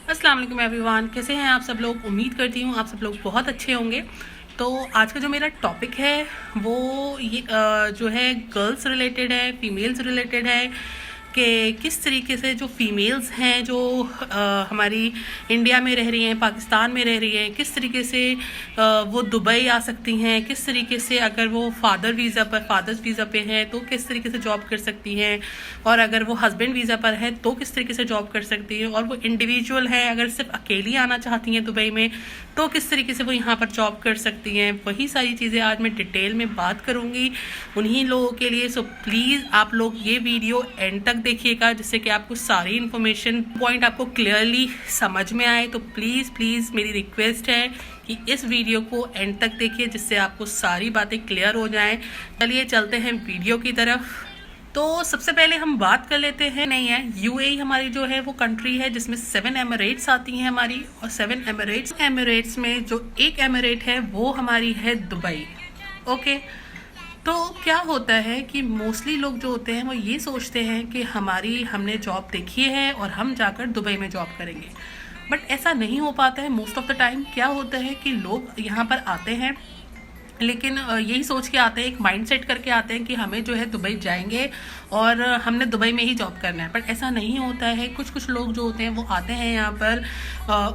अस्सलाम वालेकुम एवरीवन, कैसे हैं आप सब लोग। उम्मीद करती हूँ आप सब लोग बहुत अच्छे होंगे। तो आज का जो मेरा टॉपिक है वो ये जो है गर्ल्स रिलेटेड है, फीमेल्स रिलेटेड है कि किस तरीके से जो फीमेल्स हैं जो हमारी इंडिया में रह रही हैं, पाकिस्तान में रह रही हैं, किस तरीके से वो दुबई आ सकती हैं, किस तरीके से अगर वो फादर्स वीज़ा पे हैं तो किस तरीके से जॉब कर सकती हैं, और अगर वो हस्बैंड वीज़ा पर है तो किस तरीके से जॉब कर सकती हैं, और वो इंडिविजुअल है अगर सिर्फ अकेली आना चाहती हैं दुबई में तो किस तरीके से वो यहाँ पर जॉब कर सकती हैं। वही सारी चीज़ें आज मैं डिटेल में बात करूँगी उन्हीं लोगों के लिए। सो प्लीज़ आप लोग ये वीडियो एंड तक देखिएगा जिससे कि आपको सारी इन्फॉर्मेशन पॉइंट आपको क्लियरली समझ में आए। तो प्लीज़ मेरी रिक्वेस्ट है कि इस वीडियो को एंड तक देखिए जिससे आपको सारी बातें क्लियर हो जाएं। चलिए चलते हैं वीडियो की तरफ। तो सबसे पहले हम बात कर लेते हैं, नहीं है यूएई हमारी जो है वो कंट्री है जिसमें 7 एमिरेट्स आती हैं हमारी, और 7 एमिरेट्स में जो एक एमिरेट है वो हमारी है दुबई। ओके, तो क्या होता है कि मोस्टली लोग जो होते हैं वो ये सोचते हैं कि हमने जॉब देखी है और हम जाकर दुबई में जॉब करेंगे, बट ऐसा नहीं हो पाता है। मोस्ट ऑफ द टाइम क्या होता है कि लोग यहाँ पर आते हैं लेकिन यही सोच के आते हैं, एक माइंड सेट करके आते हैं कि हमें जो है दुबई जाएंगे और हमने दुबई में ही जॉब करना है, बट ऐसा नहीं होता है। कुछ लोग जो होते हैं वो आते हैं यहाँ पर,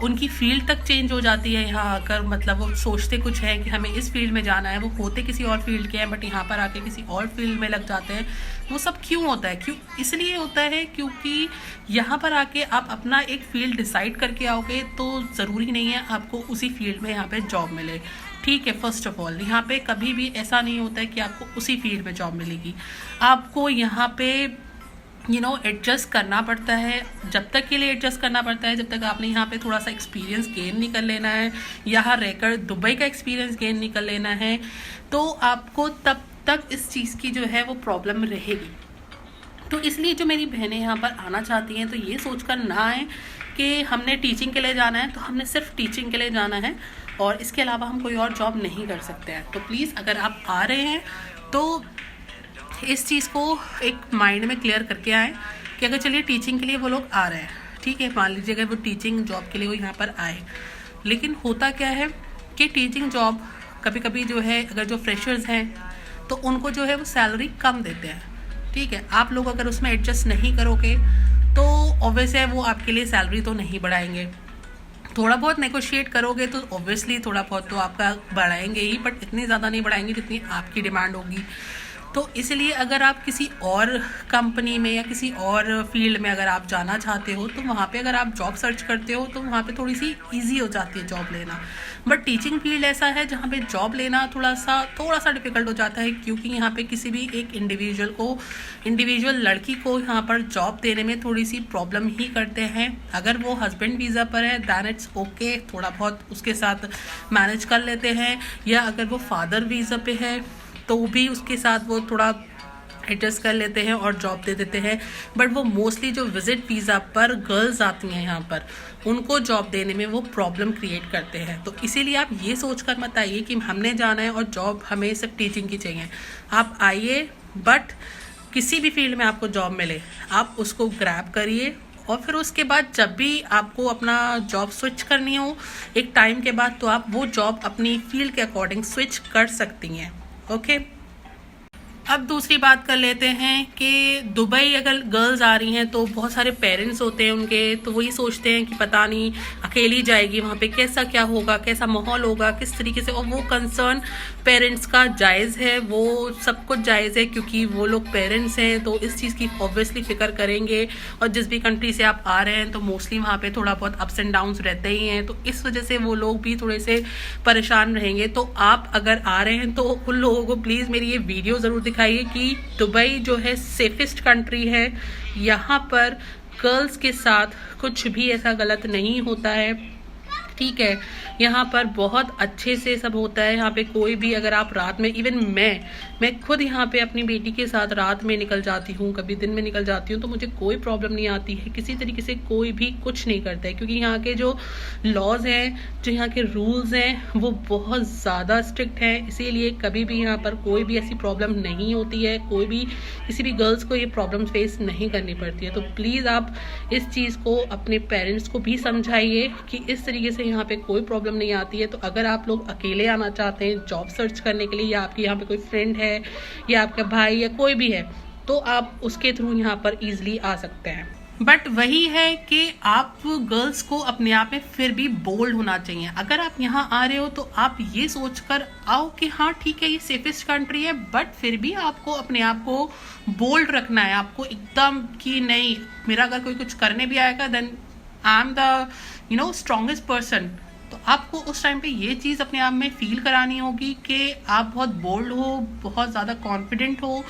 उनकी फील्ड तक चेंज हो जाती है यहाँ आकर। मतलब वो सोचते कुछ है कि हमें इस फील्ड में जाना है, वो होते किसी और फील्ड के हैं बट यहाँ पर आके किसी और फील्ड में लग जाते हैं। वो सब क्यों होता है? क्यों इसलिए होता है क्योंकि यहाँ पर आके आप अपना एक फील्ड डिसाइड करके आओगे तो ज़रूरी नहीं है आपको उसी फील्ड में यहाँ पे जॉब मिले। ठीक है, फर्स्ट ऑफ ऑल यहाँ पे कभी भी ऐसा नहीं होता है कि आपको उसी फील्ड में जॉब मिलेगी। आपको यहाँ पे एडजस्ट करना पड़ता है। जब तक के लिए एडजस्ट करना पड़ता है जब तक आपने यहाँ पे थोड़ा सा एक्सपीरियंस गेन नहीं कर लेना है, यहाँ रहकर दुबई का एक्सपीरियंस गेन नहीं कर लेना है, तो आपको तब तक इस चीज़ की जो है वो प्रॉब्लम रहेगी। तो इसलिए जो मेरी बहनें यहाँ पर आना चाहती हैं तो ये सोचकर ना आए कि हमने टीचिंग के लिए जाना है, तो हमने सिर्फ टीचिंग के लिए जाना है और इसके अलावा हम कोई और जॉब नहीं कर सकते हैं। तो प्लीज़ अगर आप आ रहे हैं तो इस चीज़ को एक माइंड में क्लियर करके आएँ कि अगर चलिए टीचिंग के लिए वो लोग आ रहे हैं, ठीक है, मान लीजिए अगर वो टीचिंग जॉब के लिए वो यहाँ पर आए, लेकिन होता क्या है कि टीचिंग जॉब कभी कभी जो है अगर जो फ्रेशर्स हैं तो उनको जो है वो सैलरी कम देते हैं। ठीक है, आप लोग अगर उसमें एडजस्ट नहीं करोगे तो ऑब्वियस है वो आपके लिए सैलरी तो नहीं बढ़ाएंगे। थोड़ा बहुत नेगोशिएट करोगे तो ऑब्वियसली थोड़ा बहुत तो आपका बढ़ाएंगे ही, बट इतनी ज़्यादा नहीं बढ़ाएंगे जितनी आपकी डिमांड होगी। तो इसलिए अगर आप किसी और कंपनी में या किसी और फील्ड में अगर आप जाना चाहते हो तो वहाँ पे अगर आप जॉब सर्च करते हो तो वहाँ पे थोड़ी सी इजी हो जाती है जॉब लेना। बट टीचिंग फील्ड ऐसा है जहाँ पे जॉब लेना थोड़ा सा डिफ़िकल्ट हो जाता है, क्योंकि यहाँ पे किसी भी एक इंडिविजुअल लड़की को यहाँ पर जॉब देने में थोड़ी सी प्रॉब्लम ही करते हैं। अगर वो हस्बैंड वीज़ा पर है दैन इट्स ओके, थोड़ा बहुत उसके साथ मैनेज कर लेते हैं, या अगर वो फादर वीज़ा पे है तो भी उसके साथ वो थोड़ा एडजस्ट कर लेते हैं और जॉब दे देते हैं। बट वो मोस्टली जो विजिट वीज़ा पर गर्ल्स आती हैं यहाँ पर उनको जॉब देने में वो प्रॉब्लम क्रिएट करते हैं। तो इसीलिए आप ये सोच कर मत आइए कि हमने जाना है और जॉब हमें सिर्फ टीचिंग की चाहिए। आप आइए, बट किसी भी फील्ड में आपको जॉब मिले आप उसको ग्रैब करिए, और फिर उसके बाद जब भी आपको अपना जॉब स्विच करनी हो एक टाइम के बाद तो आप वो जॉब अपनी फील्ड के अकॉर्डिंग स्विच कर सकती हैं। ओके, अब दूसरी बात कर लेते हैं कि दुबई अगर गर्ल्स आ रही हैं तो बहुत सारे पेरेंट्स होते हैं उनके, तो वही सोचते हैं कि पता नहीं अकेली जाएगी वहाँ पे कैसा क्या होगा, कैसा माहौल होगा, किस तरीके से। और वो कंसर्न पेरेंट्स का जायज़ है, वो सब कुछ जायज़ है क्योंकि वो लोग पेरेंट्स हैं तो इस चीज़ की ऑब्वियसली फ़िक्र करेंगे। और जिस भी कंट्री से आप आ रहे हैं तो मोस्टली वहाँ पे थोड़ा बहुत अप्स एंड डाउन्स रहते ही हैं, तो इस वजह से वो लोग भी थोड़े से परेशान रहेंगे। तो आप अगर आ रहे हैं तो उन लोगों को प्लीज़ मेरी ये वीडियो ज़रूर दिखाइए कि दुबई जो है सेफेस्ट कंट्री है, यहाँ पर गर्ल्स के साथ कुछ भी ऐसा गलत नहीं होता है। ठीक है। यहाँ पर बहुत अच्छे से सब होता है। यहाँ पे कोई भी अगर आप रात में, इवन मैं खुद यहाँ पे अपनी बेटी के साथ रात में निकल जाती हूँ, कभी दिन में निकल जाती हूँ, तो मुझे कोई प्रॉब्लम नहीं आती है। किसी तरीके से कोई भी कुछ नहीं करता है, क्योंकि यहाँ के जो लॉज हैं, जो यहाँ के रूल्स हैं, वो बहुत ज़्यादा स्ट्रिक्ट हैं। इसीलिए कभी भी यहाँ पर कोई भी ऐसी प्रॉब्लम नहीं होती है, कोई भी किसी भी गर्ल्स को ये प्रॉब्लम फेस नहीं करनी पड़ती है। तो प्लीज़ आप इस चीज़ को अपने पेरेंट्स को भी समझाइए कि इस तरीके से यहाँ पे कोई प्रॉब्लम नहीं आती है। तो अगर आप लोग अकेले आना चाहते हैं जॉब सर्च करने के लिए, या आपके यहाँ पे कोई फ्रेंड है या आपका भाई या कोई भी है, तो आप उसके थ्रू यहाँ पर इजीली आ सकते हैं। बट वही है कि आप गर्ल्स को अपने आप में फिर भी बोल्ड होना चाहिए। अगर आप यहाँ आ रहे हो तो आप ये सोचकर आओ कि हाँ ठीक है, ये सेफेस्ट कंट्री है, बट फिर भी आपको अपने आप को बोल्ड रखना है। आपको एकदम कि नहीं, मेरा अगर कोई कुछ करने भी आएगा then I am the strongest person. तो आपको उस टाइम पे ये चीज़ अपने आप में फील करानी होगी कि आप बहुत बोल्ड हो, बहुत ज़्यादा कॉन्फिडेंट हो।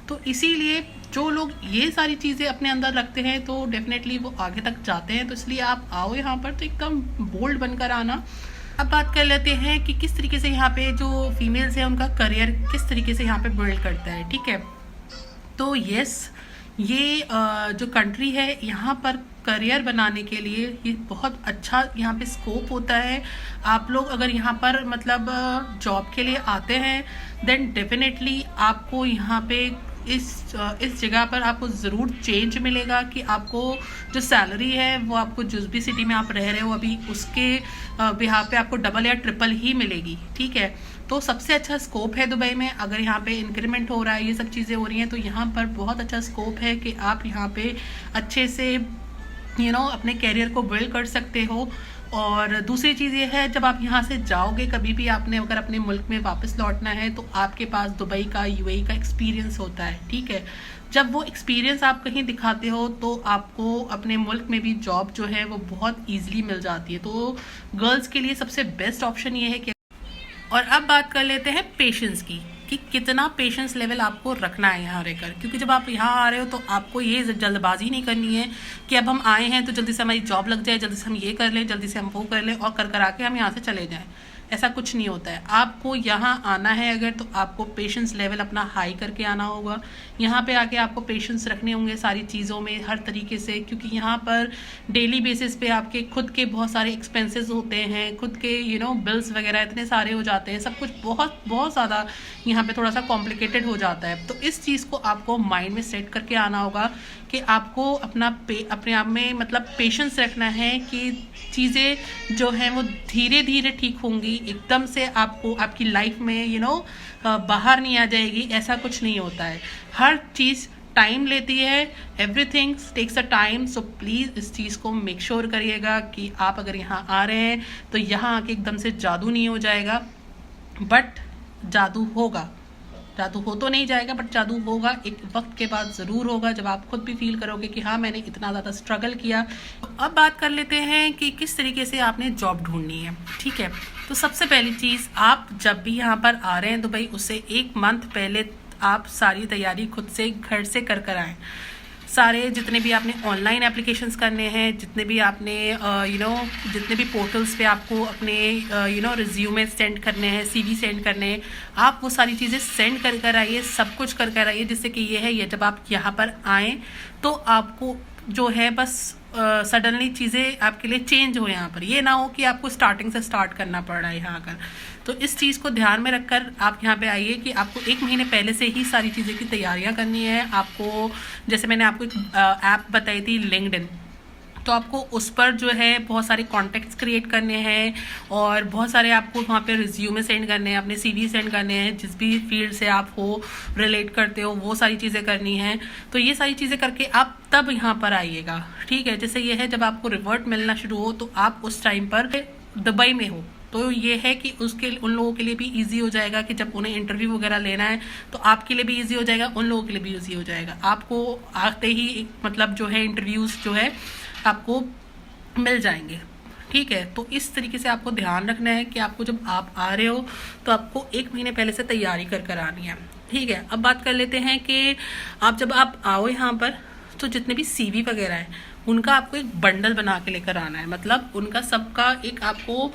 तो इसीलिए जो लोग ये सारी चीज़ें अपने अंदर रखते हैं तो डेफिनेटली वो आगे तक जाते हैं। तो इसलिए आप आओ यहाँ पर तो एकदम बोल्ड बनकर आना। अब बात कर लेते हैं कि किस तरीके से यहाँ पे जो फीमेल्स हैं उनका करियर किस तरीके से यहाँ पे बिल्ड करता है। ठीक है, तो यस, ये जो कंट्री है यहाँ पर करियर बनाने के लिए ये बहुत अच्छा यहाँ पे स्कोप होता है। आप लोग अगर यहाँ पर मतलब जॉब के लिए आते हैं देन डेफिनेटली आपको यहाँ पे इस जगह पर आपको ज़रूर चेंज मिलेगा कि आपको जो सैलरी है वो आपको जिस भी सिटी में आप रह रहे हो अभी उसके बिहाफ पे आपको डबल या ट्रिपल ही मिलेगी। ठीक है, तो सबसे अच्छा स्कोप है दुबई में। अगर यहाँ पे इंक्रीमेंट हो रहा है, ये सब चीज़ें हो रही हैं, तो यहाँ पर बहुत अच्छा स्कोप है कि आप यहाँ पे अच्छे से अपने कैरियर को बिल्ड कर सकते हो। और दूसरी चीज़ ये है, जब आप यहाँ से जाओगे, कभी भी आपने अगर अपने मुल्क में वापस लौटना है तो आपके पास दुबई का, यूएई का एक्सपीरियंस होता है। ठीक है, जब वो एक्सपीरियंस आप कहीं दिखाते हो तो आपको अपने मुल्क में भी जॉब जो है वो बहुत ईजिली मिल जाती है। तो गर्ल्स के लिए सबसे बेस्ट ऑप्शन ये है कि। और अब बात कर लेते हैं पेशेंस की, कि कितना पेशेंस लेवल आपको रखना है यहाँ रहकर। क्योंकि जब आप यहाँ आ रहे हो तो आपको ये जल्दबाजी नहीं करनी है कि अब हम आए हैं तो जल्दी से हमारी जॉब लग जाए, जल्दी से हम ये कर लें, जल्दी से हम वो कर लें और कर आके हम यहाँ से चले जाएं। ऐसा कुछ नहीं होता है। आपको यहाँ आना है अगर, तो आपको पेशेंस लेवल अपना हाई करके आना होगा। यहाँ पे आके आपको पेशेंस रखने होंगे सारी चीज़ों में, हर तरीके से, क्योंकि यहाँ पर डेली बेसिस पे आपके खुद के बहुत सारे एक्सपेंसेस होते हैं, खुद के बिल्स वगैरह इतने सारे हो जाते हैं, सब कुछ बहुत बहुत ज़्यादा यहाँ पे थोड़ा सा कॉम्प्लिकेटेड हो जाता है। तो इस चीज़ को आपको माइंड में सेट करके आना होगा कि आपको अपने आप में मतलब पेशेंस रखना है कि चीज़ें जो हैं वो धीरे धीरे ठीक होंगी। एकदम से आपको आपकी लाइफ में बाहर नहीं आ जाएगी, ऐसा कुछ नहीं होता है। हर चीज़ टाइम लेती है, everything takes a time. So please इस चीज़ को मेक श्योर करिएगा कि आप अगर यहाँ आ रहे हैं तो यहाँ आके एकदम से जादू नहीं हो जाएगा, बट जादू होगा। जादू हो तो नहीं जाएगा, बट जादू होगा, एक वक्त के बाद ज़रूर होगा, जब आप खुद भी फील करोगे कि हाँ मैंने इतना ज़्यादा स्ट्रगल किया। तो अब बात कर लेते हैं कि किस तरीके से आपने जॉब ढूंढनी है। ठीक है, तो सबसे पहली चीज़, आप जब भी यहाँ पर आ रहे हैं दुबई, उससे 1 मंथ पहले आप सारी तैयारी खुद से घर से कर आएँ। सारे जितने भी आपने ऑनलाइन एप्लीकेशंस करने हैं, जितने भी आपने जितने भी पोर्टल्स पे आपको अपने रिज्यूमे सेंड करने हैं, सीवी सेंड करने हैं, आप वो सारी चीज़ें सेंड कर आइए, सब कुछ कर आइए, जिससे कि ये जब आप यहाँ पर आएँ तो आपको जो है बस सडनली चीज़ें आपके लिए चेंज हो। यहाँ पर ये ना हो कि आपको स्टार्टिंग से स्टार्ट करना पड़ रहा है यहाँ आकर। तो इस चीज़ को ध्यान में रखकर आप यहाँ पे आइए कि आपको 1 महीने पहले से ही सारी चीज़ें की तैयारियाँ करनी है। आपको जैसे मैंने आपको एक ऐप बताई थी लिंक्डइन, तो आपको उस पर जो है बहुत सारे कॉन्टैक्ट्स क्रिएट करने हैं और बहुत सारे आपको वहाँ पे रिज्यूमे सेंड करने हैं, अपने सीवी सेंड करने हैं, जिस भी फील्ड से आप हो रिलेट करते हो वो सारी चीज़ें करनी हैं। तो ये सारी चीज़ें करके आप तब यहाँ पर आइएगा। ठीक है, जैसे ये है जब आपको रिवर्ट मिलना शुरू हो तो आप उस टाइम पर दुबई में हो, तो ये है कि उन लोगों के लिए भी इजी हो जाएगा कि जब उन्हें इंटरव्यू वगैरह लेना है तो आपके लिए भी इजी हो जाएगा, उन लोगों के लिए भी इजी हो जाएगा। आपको आते ही मतलब जो है इंटरव्यूज़ जो है आपको मिल जाएंगे। ठीक है, तो इस तरीके से आपको ध्यान रखना है कि आपको जब आप आ रहे हो तो आपको 1 महीने पहले से तैयारी कर आनी है। ठीक है, अब बात कर लेते हैं कि जब आप आओ यहाँ पर तो जितने भी सीवी वगैरह हैं उनका आपको एक बंडल बना के लेकर आना है, मतलब उनका सबका एक आपको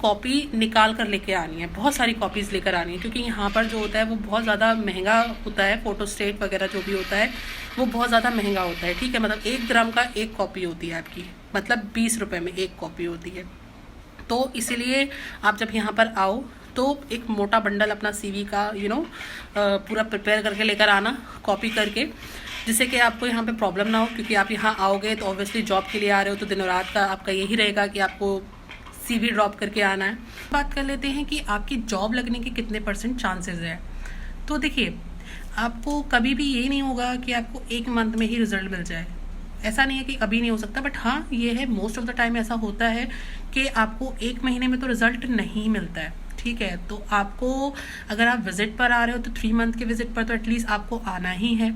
कॉपी निकाल कर लेके आनी है, बहुत सारी कॉपीज़ लेकर आनी है, क्योंकि यहाँ पर जो होता है वो बहुत ज़्यादा महंगा होता है, फोटोस्टेट वगैरह जो भी होता है वो बहुत ज़्यादा महंगा होता है, ठीक है। मतलब 1 ग्राम का एक कॉपी होती है आपकी, मतलब 20 रुपये में एक कॉपी होती है। तो इसीलिए आप जब यहाँ पर आओ तो एक मोटा बंडल अपना CV का पूरा प्रिपेयर करके लेकर आना, कॉपी करके, जिससे कि आपको यहाँ पे प्रॉब्लम ना हो, क्योंकि आप यहाँ आओगे तो ऑब्वियसली जॉब के लिए आ रहे हो, तो दिनों रात का आपका यही रहेगा कि आपको CV ड्रॉप करके आना है। बात कर लेते हैं कि आपकी जॉब लगने के कितने % चांसेस है। तो देखिए, आपको कभी भी ये नहीं होगा कि आपको 1 मंथ में ही रिजल्ट मिल जाए, ऐसा नहीं है कि कभी नहीं हो सकता, बट हाँ ये है मोस्ट ऑफ द टाइम ऐसा होता है कि आपको 1 महीने में तो रिजल्ट नहीं मिलता है, ठीक है। तो आपको अगर आप विजिट पर आ रहे हो तो 3 मंथ के विजिट पर तो एटलीस्ट आपको आना ही है,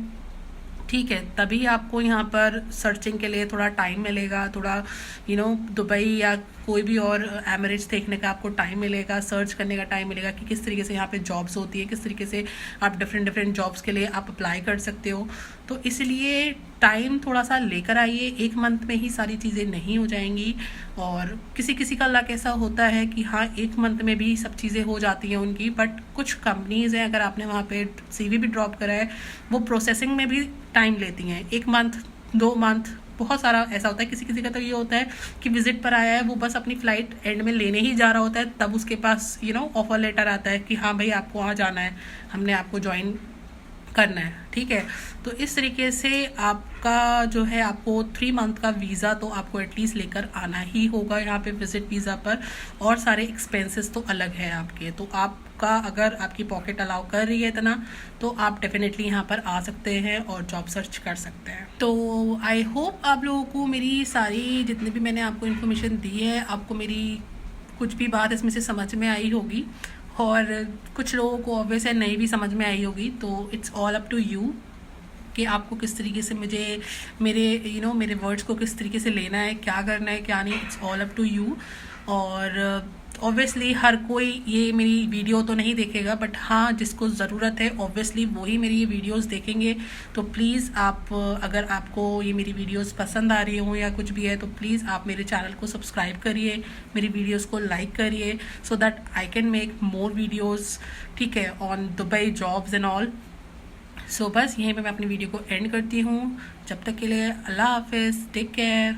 ठीक है। तभी आपको यहाँ पर सर्चिंग के लिए थोड़ा टाइम मिलेगा, थोड़ा दुबई या कोई भी और एमिरेट्स देखने का आपको टाइम मिलेगा, सर्च करने का टाइम मिलेगा कि किस तरीके से यहाँ पे जॉब्स होती है, किस तरीके से आप डिफरेंट जॉब्स के लिए आप अप्लाई कर सकते हो। तो इसलिए टाइम थोड़ा सा लेकर आइए, 1 मंथ में ही सारी चीज़ें नहीं हो जाएंगी, और किसी किसी का लक ऐसा होता है कि हाँ 1 मंथ में भी सब चीज़ें हो जाती हैं उनकी, बट कुछ कंपनीज़ हैं, अगर आपने वहाँ पे CV भी ड्रॉप करा है, वो प्रोसेसिंग में भी टाइम लेती हैं, 1 मंथ 2 मंथ, बहुत सारा ऐसा होता है। किसी किसी का तो ये होता है कि विजिट पर आया है, वो बस अपनी फ़्लाइट एंड में लेने ही जा रहा होता है, तब उसके पास ऑफर लेटर आता है कि हाँ भाई आपको वहाँ जाना है, हमने आपको ज्वाइन करना है, ठीक है। तो इस तरीके से आपका जो है, आपको 3 मंथ का वीज़ा तो आपको एटलीस्ट लेकर आना ही होगा यहाँ पे विजिट वीज़ा पर, और सारे एक्सपेंसेस तो अलग है आपके। तो आपका अगर आपकी पॉकेट अलाउ कर रही है इतना, तो आप डेफिनेटली यहाँ पर आ सकते हैं और जॉब सर्च कर सकते हैं। तो आई होप आप लोगों को मेरी सारी जितनी भी मैंने आपको इन्फॉर्मेशन दी है, आपको मेरी कुछ भी बात इसमें से समझ में आई होगी, और कुछ लोगों को ऑब्वियस है नहीं भी समझ में आई होगी। तो it's all up to you कि आपको किस तरीके से मुझे मेरे मेरे वर्ड्स को किस तरीके से लेना है, क्या करना है क्या नहीं, it's all up to you. और ऑब्वियसली हर कोई ये मेरी वीडियो तो नहीं देखेगा, बट हाँ जिसको ज़रूरत है ऑब्वियसली वही मेरी ये वीडियोस देखेंगे। तो प्लीज़ आप, अगर आपको ये मेरी वीडियोस पसंद आ रही हों या कुछ भी है, तो प्लीज़ आप मेरे चैनल को सब्सक्राइब करिए, मेरी वीडियोस को लाइक करिए, so that I can make more videos, ठीक है, on Dubai jobs and all. So बस यहीं पे मैं अपनी वीडियो को एंड करती हूँ। जब तक के लिए अल्लाह हाफिज़, टेक केयर।